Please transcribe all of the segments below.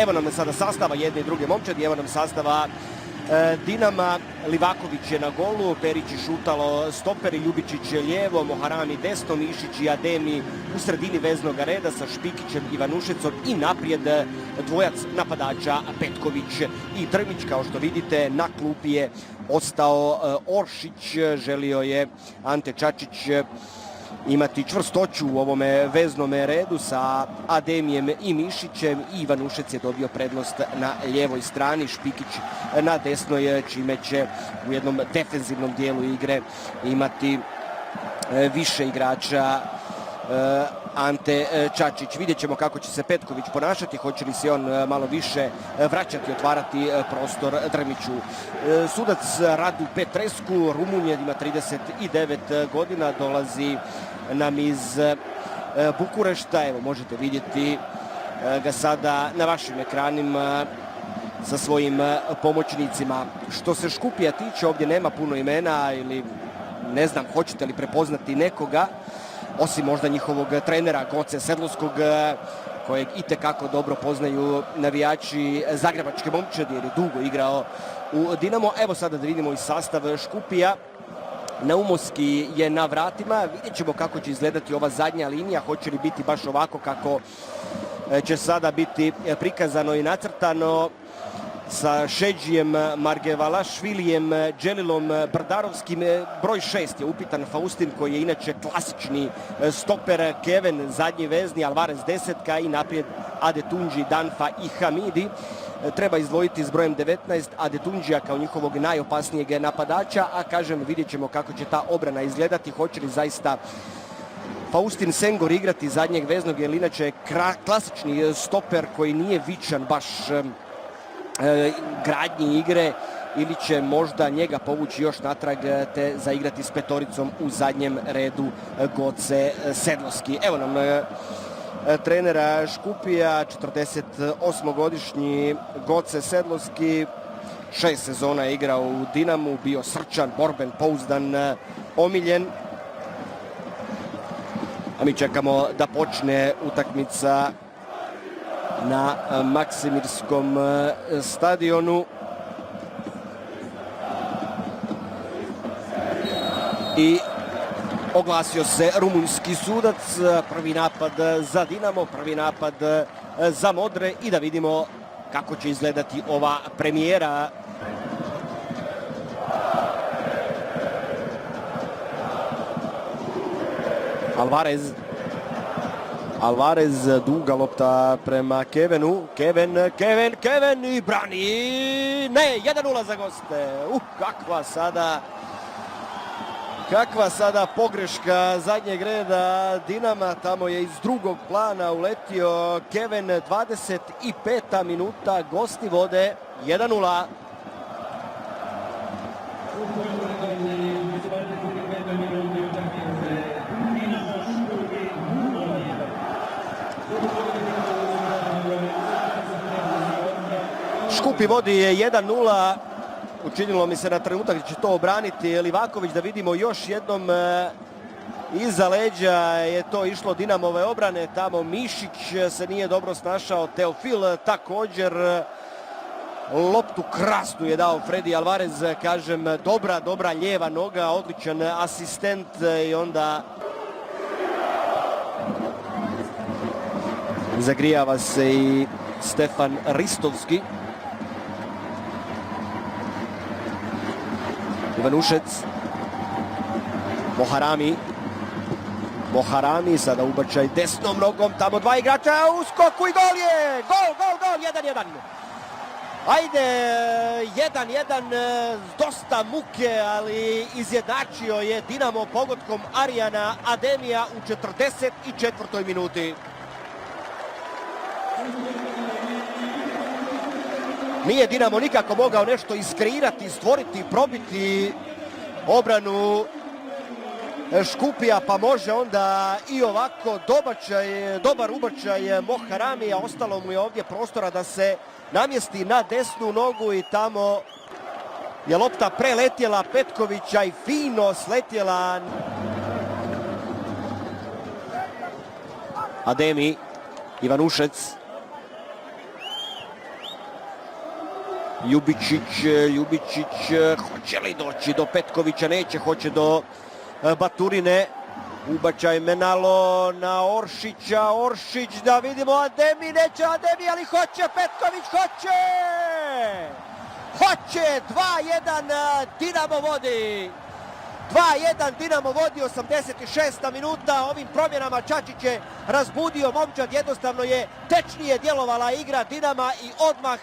Evo nam sada sastava jedne i druge momčadi, evo nam sastava Dinama. Livaković je na golu, Perić i Šutalo stoperi, Ljubičić lijevo, Moharami desno, Mišić i Ademi u sredini veznog reda sa Špikićem i Vanušecom i naprijed dvojac napadača Petković i Drmić. Kao što vidite, na klupi je ostao Oršić, želio je Ante Čačić imati čvrstoću u ovome veznome redu sa Ademijem i Mišićem i Vanušec je dobio prednost na lijevoj strani, Špikić na desnoj, čime će u jednom defenzivnom dijelu igre imati više igrača Ante Čačić. Vidjet ćemo kako će se Petković ponašati, hoće li se on malo više vraćati, otvarati prostor Drmiću. Sudac Radu Petrescu, Rumun je, ima 39 godina, dolazi nam iz Bukurešta. Evo, možete vidjeti ga sada na vašim ekranima sa svojim pomoćnicima. Što se Škupija tiče, ovdje nema puno imena ili ne znam hoćete li prepoznati nekoga, osim možda njihovog trenera Goce Sedlovskog, kojeg itekako dobro poznaju navijači zagrebačke momčadi jer je dugo igrao u Dinamo. Evo sada da vidimo i sastav Škupija. Naumovski je na vratima, vidjet ćemo kako će izgledati ova zadnja linija, hoće li biti baš ovako kako će sada biti prikazano i nacrtano, sa Šeđijem Margevalašvilijem, Dželilom Brdarovskim. Broj 6 je upitan Faustin, koji je inače klasični stoper, Keven zadnji vezni, Alvarez desetka i naprijed Adetunđi, Danfa i Hamidi. Treba izdvojiti s brojem 19 Adetunđija kao njihovog najopasnijeg napadača, a kažem, vidjet ćemo kako će ta obrana izgledati, hoće li zaista Faustin Sengor igrati zadnjeg veznog, jer inače je klasični stoper koji nije vičan baš gradnji igre, ili će možda njega povući još natrag te zaigrati s petoricom u zadnjem redu Goce Sedlovski. Evo nam trenera Škupija, 48-godišnji Goce Sedlovski, 6 sezona je igrao u Dinamu, bio srčan, borben, pouzdan, omiljen. A mi čekamo da počne utakmica na Maksimirskom stadionu. I oglasio se rumunjski sudac. Prvi napad za Dinamo, prvi napad za Modre i da vidimo kako će izgledati ova premijera. Alvarez, duga lopta prema Kevenu. Keven i brani. Ne, 1-0 za goste. Kakva sada pogreška zadnjeg reda Dinama. Tamo je iz drugog plana uletio Keven, 25. minuta. Gosti vode 1-0. Škupi vodi 1-0. Učinilo mi se na trenutak da će to obraniti Livaković. Da vidimo još jednom iza leđa je to išlo Dinamove obrane. Tamo Mišić se nije dobro snašao. Teofil također. Loptu krasnu je dao Fredi Alvarez. Kažem, dobra lijeva noga, odličan asistent i onda zagrijava se i Stefan Ristovski. Vanušec, Moharami, sada ubačaj desnom nogom, tamo dva igrača u skoku i gol je! Gol, 1-1. Ajde, 1-1, dosta muke, ali izjednačio je Dinamo pogodkom Arijana Ademija u 44. minuti. Nije Dinamo nikako mogao nešto iskreirati, stvoriti, probiti obranu Škupija, pa može onda i ovako dobar ubačaj Moharamija. Ostalo mu je ovdje prostora da se namjesti na desnu nogu i tamo je lopta preletjela Petkovića i fino sletjela. Ademi, Ivanušec. Ljubičić, hoće li doći do Petkovića, neće, hoće do Baturine. Ubačaj Menalo na Oršića, Oršić, da vidimo, Ademi, neće Ademi, ali hoće Petković, hoće! Hoće, 2-1 Dinamo vodi. 2-1 Dinamo vodi, 86. minuta. Ovim promjenama Čačić je razbudio momčad, jednostavno je tečnije djelovala igra Dinama i odmah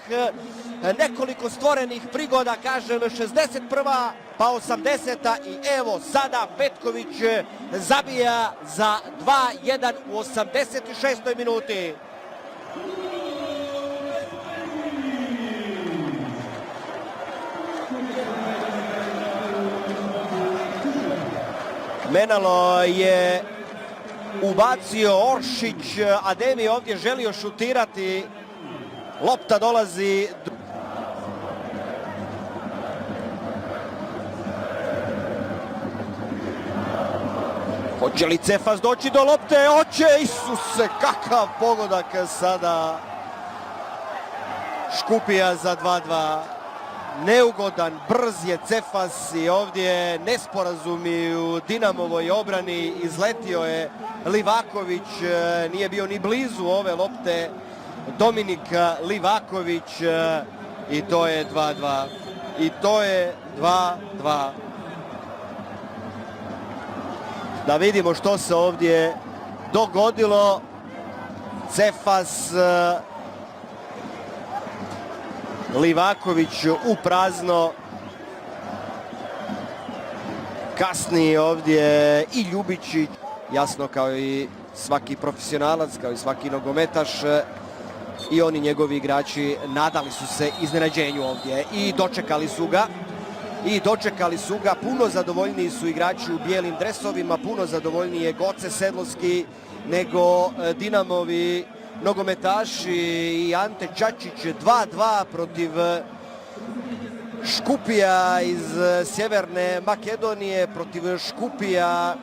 nekoliko stvorenih prigoda, kažem, 61. pa 80. i evo sada Petković zabija za 2-1 u 86. minuti. Menalo je ubacio, Oršić, Ademi ovdje želio šutirati, lopta dolazi. Hoće li Cefas doći do lopte? Hoće, Isuse, kakav pogodak sada. Škupija za 2-2. Neugodan, brz je Cefas i ovdje nesporazumi u Dinamovoj obrani. Izletio je Livaković, nije bio ni blizu ove lopte. Dominik Livaković i to je 2-2. I to je 2-2. Da vidimo što se ovdje dogodilo. Cefas, Livaković u prazno. Kasnije ovdje i Ljubičić. Jasno, kao i svaki profesionalac, kao i svaki nogometaš, i oni njegovi igrači nadali su se iznenađenju ovdje i dočekali su ga. Puno zadovoljniji su igrači u bijelim dresovima, puno zadovoljniji je Goce Sedlovski nego Dinamovi nogometaši i Ante Čačić. 2-2 protiv Škupija iz Sjeverne Makedonije, protiv Škupija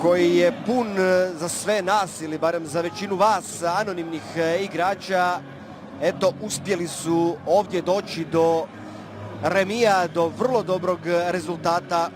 koji je pun za sve nas ili barem za većinu vas anonimnih igrača. Eto, uspjeli su ovdje doći do remija, do vrlo dobrog rezultata